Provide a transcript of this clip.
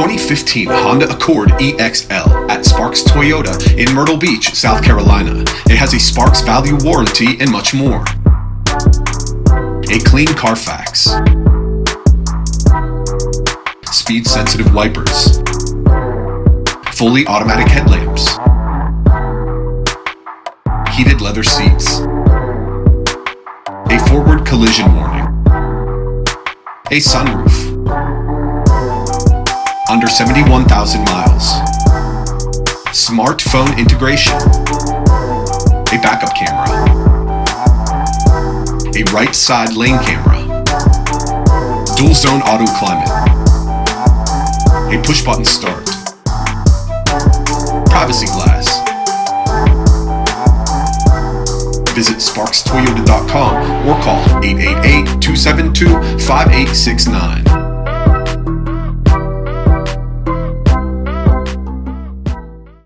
2015 Honda Accord EXL at Sparks Toyota in Myrtle Beach, South Carolina. It has a Sparks Value Warranty and much more. A clean CARFAX. Speed-sensitive wipers. Fully automatic headlamps. Heated leather seats. A forward collision warning. A sunroof. Under 71,000 miles. Smartphone integration. A backup camera. A right side lane camera. Dual zone auto climate. A push button start. Privacy glass. Visit sparkstoyota.com or call 888-272-5869.